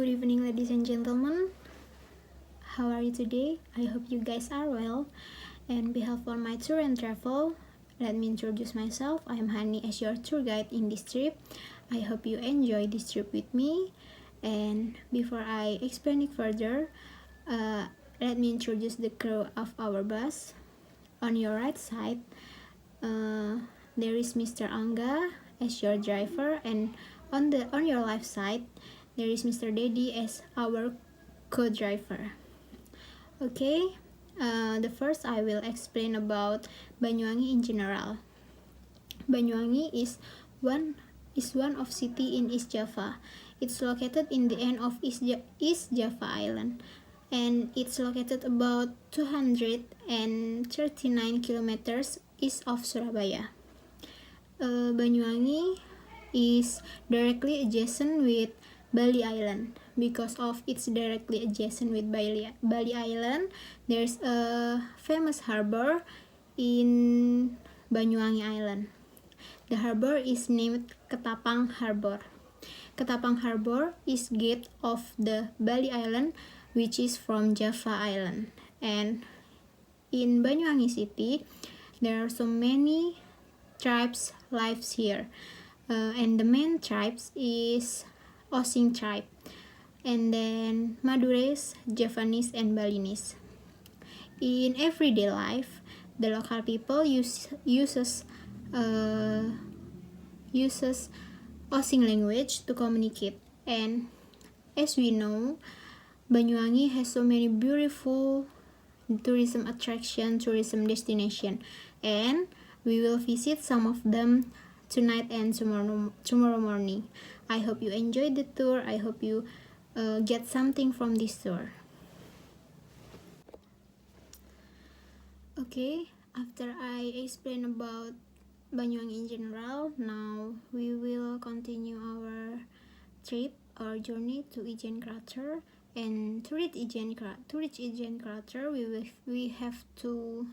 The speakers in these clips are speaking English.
Good evening, ladies and gentlemen. How are you today? I hope you guys are well. And behalf on my tour and travel, let me introduce myself. I am Hani as your tour guide in this trip. I hope you enjoy this trip with me. And before I explain it further, let me introduce the crew of our bus. On your right side, there is Mr. Angga as your driver, and on your left side, there is Mr. Dedi as our co-driver. Okay, the first I will explain about Banyuwangi in general. Banyuwangi is one of city in East Java. It's located in the end of East Java Island, and it's located about 239 kilometers east of Surabaya. Banyuwangi is directly adjacent with Bali Island. Because of it's directly adjacent with Bali Island, there's a famous harbor in Banyuwangi Island. The harbor is named Ketapang Harbor. Ketapang Harbor is gate of the Bali Island, which is from Java Island. And in Banyuwangi city, there are so many tribes lives here, and the main tribes is Osing tribe, and then Madures, Javanese, and Balinese. In everyday life, the local people uses Osing language to communicate. And as we know, Banyuwangi has so many beautiful tourism attraction, tourism destination, and we will visit some of them tonight and tomorrow morning. I hope you enjoyed the tour. I hope you get something from this tour. Okay, after I explain about Banyuwangi in general, now we will continue our trip, our journey to Ijen Crater. And to reach Ijen Crater, we have to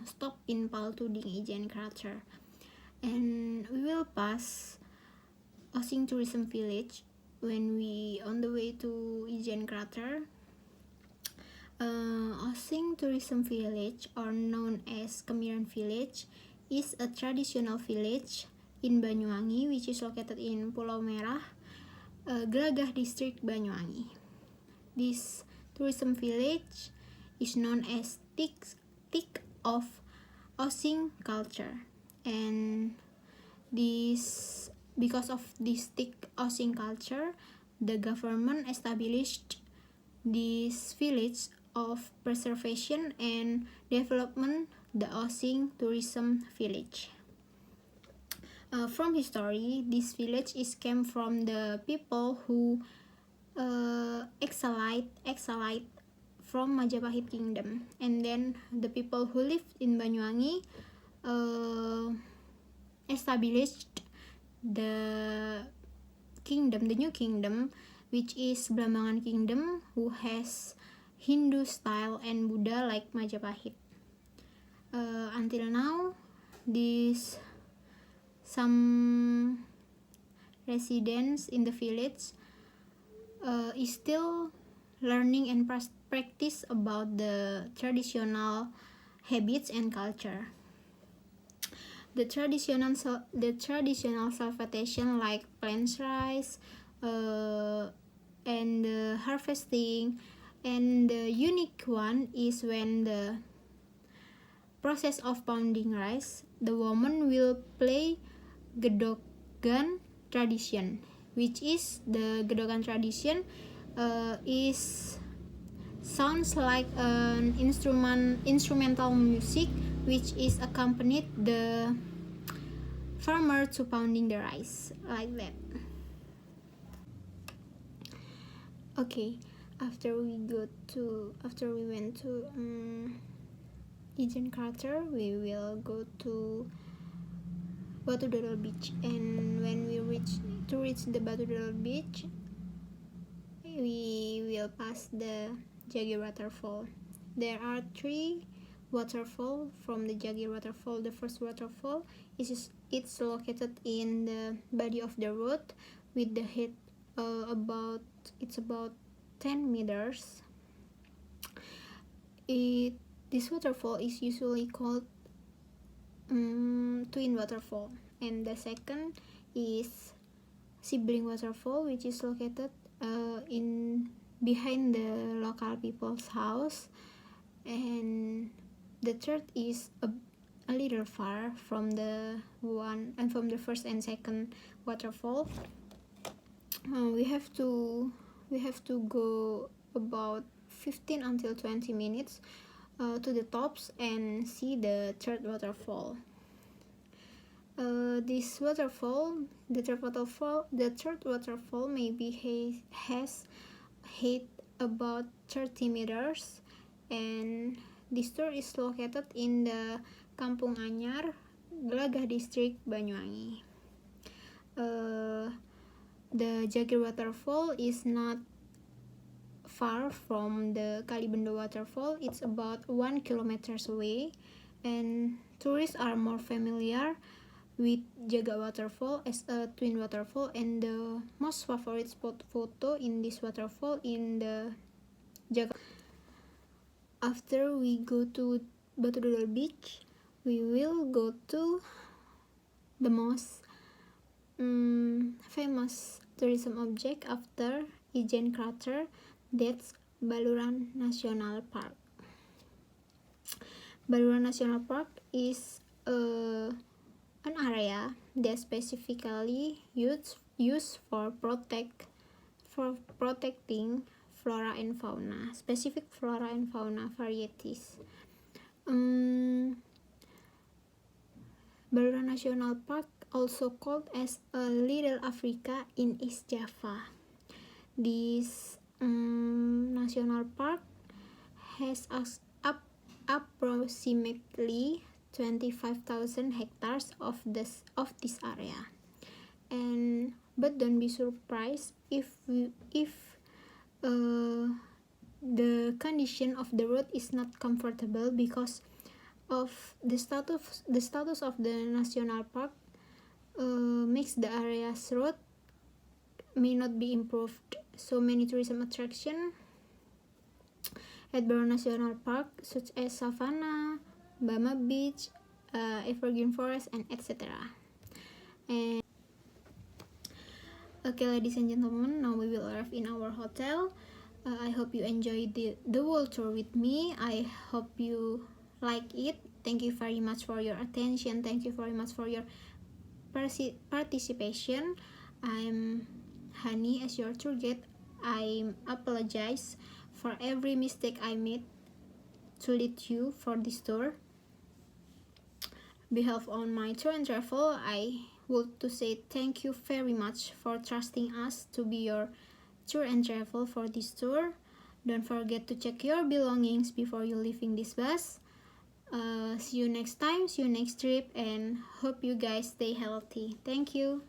stop in Paltuding Ijen Crater, and we will pass Osing Tourism Village when we on the way to Ijen Crater. Osing Tourism Village, or known as Kemiren Village, is a traditional village in Banyuwangi, which is located in Pulau Merah, Gelagah District, Banyuwangi. This tourism village is known as Tik of Osing culture, and because of this Tik Osing culture, the government established this village of preservation and development, the Osing Tourism Village. From history, this village came from the people who exiled from Majapahit Kingdom, and then the people who lived in Banyuwangi established the new kingdom, which is Blambangan Kingdom, who has Hindu style and Buddha like Majapahit. Until now, some residents in the village is still learning and practice about the traditional habits and culture. The traditional self-vegetation like plants rice and harvesting, and the unique one is when the process of pounding rice, the woman will play Gedogan tradition, which is the Gedogan tradition sounds like an instrumental music which is accompanied the farmer to pounding the rice like that. Okay, after we went to Ijen Crater, we will go to Batu Dodol Beach, and when we reach the Batu Dodol Beach, we will pass the Jagir Waterfall. There are 3 waterfall from the Jagir Waterfall. The first waterfall it's located in the body of the road with the height about 10 meters. This waterfall is usually called Twin Waterfall, and the second is Sibling Waterfall, which is located in behind the local people's house, and the third is a little far from the first and second waterfall. We have to go about 15 until 20 minutes to the tops and see the third waterfall. This waterfall, the third waterfall maybe has height about 30 meters, and this tour is located in the Kampung Anyar, Gelagah District, Banyuwangi. The Jagir waterfall is not far from the Kalibendo waterfall. It's about 1 kilometer away, and tourists are more familiar with Jaga waterfall as a twin waterfall, and the most favorite spot photo in this waterfall in the Jaga. After we go to Batu Dodol Beach, we will go to the most famous tourism object after Ijen Crater, that's Baluran National Park. Baluran National Park is an area that specifically used for protecting flora and fauna, specific flora and fauna varieties. Baluran National Park, also called as a Little Africa in East Java. This national park has approximately 25,000 hectares of this area, but don't be surprised if the condition of the road is not comfortable because of the status of the national park makes the area's road may not be improved. So many tourism attractions at Baluran National Park, such as Savannah, Bama Beach, Evergreen Forest, and etc. And okay, ladies and gentlemen, now we will arrive in our hotel. I hope you enjoyed the world tour with me. I hope you like it. Thank you very much for your attention. Thank you very much for your participation. I'm Hani as your tour guide. I apologize for every mistake I made to lead you for this tour. Behalf on my tour and travel, I would to say thank you very much for trusting us to be your tour and travel for this tour. Don't forget to check your belongings before you leaving this bus. See you next time, see you next trip, and hope you guys stay healthy. Thank you.